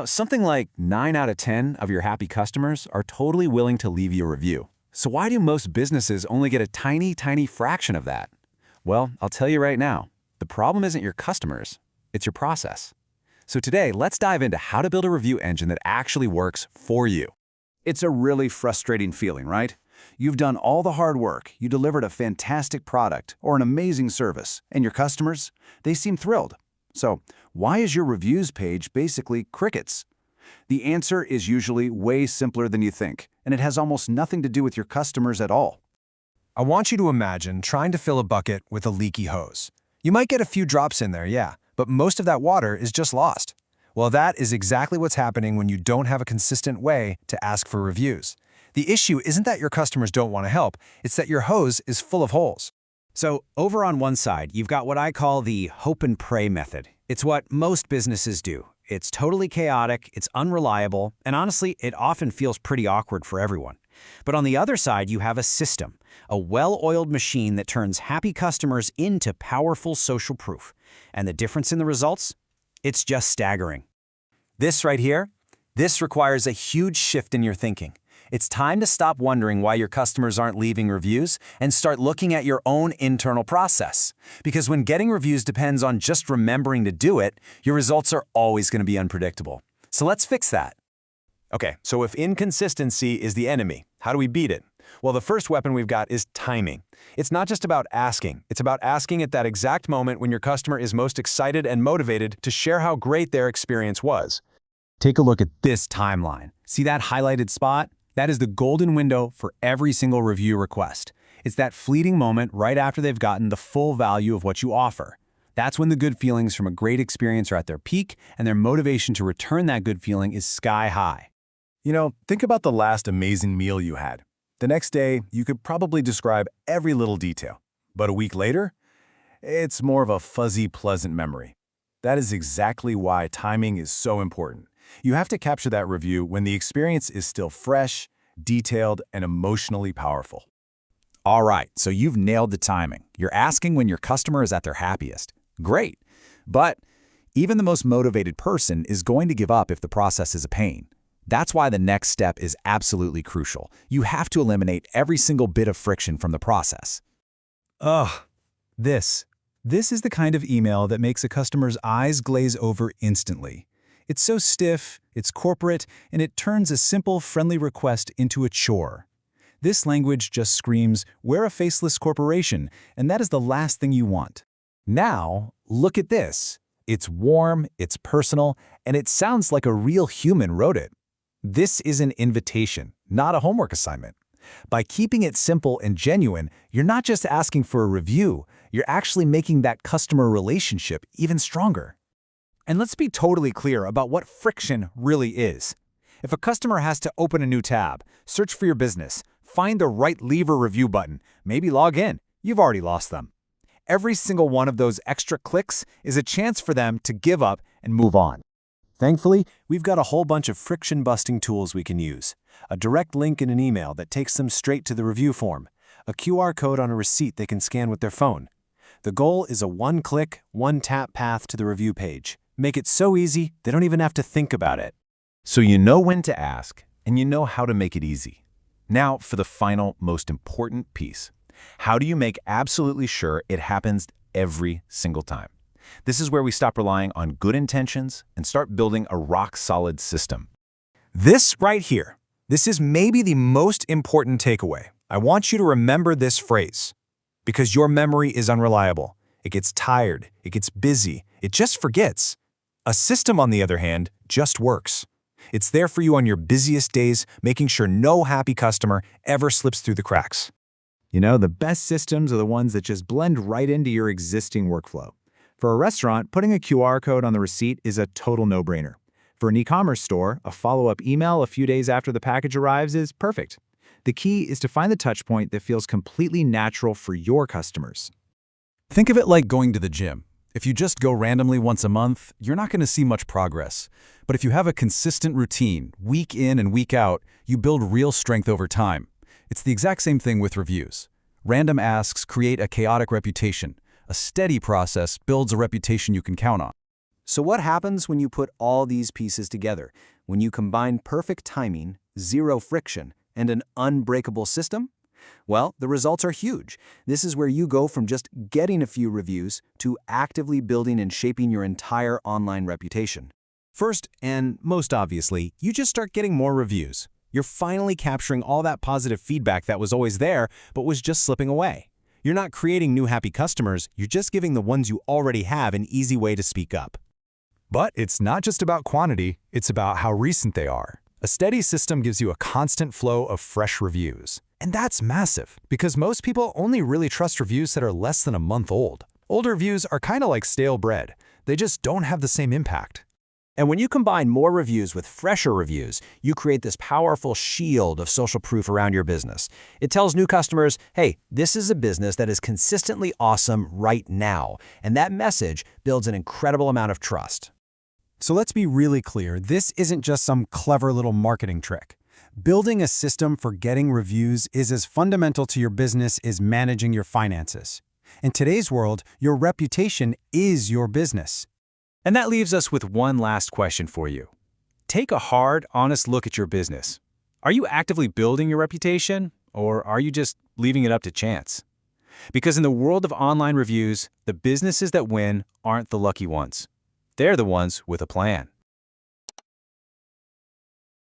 Something like 9 out of 10 of your happy customers are totally willing to leave you a review. So why do most businesses only get a tiny, tiny fraction of that? Well, I'll tell you right now, the problem isn't your customers, it's your process. So today, let's dive into how to build a review engine that actually works for you. It's a really frustrating feeling, right? You've done all the hard work, you delivered a fantastic product or an amazing service, and your customers, they seem thrilled. So, why is your reviews page basically crickets? The answer is usually way simpler than you think, and it has almost nothing to do with your customers at all. I want you to imagine trying to fill a bucket with a leaky hose. You might get a few drops in there, yeah, but most of that water is just lost. Well, that is exactly what's happening when you don't have a consistent way to ask for reviews. The issue isn't that your customers don't want to help, it's that your hose is full of holes. So over on one side, you've got what I call the hope and pray method. It's what most businesses do. It's totally chaotic, it's unreliable, and honestly, it often feels pretty awkward for everyone. But on the other side, you have a system, a well-oiled machine that turns happy customers into powerful social proof. And the difference in the results? It's just staggering. This right here, this requires a huge shift in your thinking. It's time to stop wondering why your customers aren't leaving reviews and start looking at your own internal process. Because when getting reviews depends on just remembering to do it, your results are always going to be unpredictable. So let's fix that. Okay, so if inconsistency is the enemy, how do we beat it? Well, the first weapon we've got is timing. It's not just about asking. It's about asking at that exact moment when your customer is most excited and motivated to share how great their experience was. Take a look at this timeline. See that highlighted spot? That is the golden window for every single review request. It's that fleeting moment right after they've gotten the full value of what you offer. That's when the good feelings from a great experience are at their peak and their motivation to return that good feeling is sky high. Think about the last amazing meal you had. The next day, you could probably describe every little detail. But a week later, it's more of a fuzzy, pleasant memory. That is exactly why timing is so important. You have to capture that review when the experience is still fresh, detailed, and emotionally powerful. All right, so you've nailed the timing. You're asking when your customer is at their happiest. Great. But even the most motivated person is going to give up if the process is a pain. That's why the next step is absolutely crucial. You have to eliminate every single bit of friction from the process. Ugh, this is the kind of email that makes a customer's eyes glaze over instantly. It's so stiff, it's corporate, and it turns a simple, friendly request into a chore. This language just screams, "We're a faceless corporation," and that is the last thing you want. Now, look at this. It's warm, it's personal, and it sounds like a real human wrote it. This is an invitation, not a homework assignment. By keeping it simple and genuine, you're not just asking for a review, you're actually making that customer relationship even stronger. And let's be totally clear about what friction really is. If a customer has to open a new tab, search for your business, find the right Leave a Review button, maybe log in, you've already lost them. Every single one of those extra clicks is a chance for them to give up and move on. Thankfully, we've got a whole bunch of friction-busting tools we can use. A direct link in an email that takes them straight to the review form. A QR code on a receipt they can scan with their phone. The goal is a one-click, one-tap path to the review page. Make it so easy, they don't even have to think about it. So you know when to ask, and you know how to make it easy. Now for the final, most important piece. How do you make absolutely sure it happens every single time? This is where we stop relying on good intentions and start building a rock-solid system. This right here, this is maybe the most important takeaway. I want you to remember this phrase. Because your memory is unreliable. It gets tired, it gets busy, it just forgets. A system, on the other hand, just works. It's there for you on your busiest days, making sure no happy customer ever slips through the cracks. The best systems are the ones that just blend right into your existing workflow. For a restaurant, putting a QR code on the receipt is a total no-brainer. For an e-commerce store, a follow-up email a few days after the package arrives is perfect. The key is to find the touchpoint that feels completely natural for your customers. Think of it like going to the gym. If you just go randomly once a month, you're not going to see much progress. But if you have a consistent routine, week in and week out, you build real strength over time. It's the exact same thing with reviews. Random asks create a chaotic reputation. A steady process builds a reputation you can count on. So what happens when you put all these pieces together? When you combine perfect timing, zero friction, and an unbreakable system? Well, the results are huge. This is where you go from just getting a few reviews to actively building and shaping your entire online reputation. First, and most obviously, you just start getting more reviews. You're finally capturing all that positive feedback that was always there, but was just slipping away. You're not creating new happy customers, you're just giving the ones you already have an easy way to speak up. But it's not just about quantity, it's about how recent they are. A steady system gives you a constant flow of fresh reviews. And that's massive, because most people only really trust reviews that are less than a month old. Older reviews are kind of like stale bread. They just don't have the same impact. And when you combine more reviews with fresher reviews, you create this powerful shield of social proof around your business. It tells new customers, hey, this is a business that is consistently awesome right now. And that message builds an incredible amount of trust. So let's be really clear, this isn't just some clever little marketing trick. Building a system for getting reviews is as fundamental to your business as managing your finances. In today's world, your reputation is your business. And that leaves us with one last question for you. Take a hard, honest look at your business. Are you actively building your reputation, or are you just leaving it up to chance? Because in the world of online reviews, the businesses that win aren't the lucky ones. They're the ones with a plan.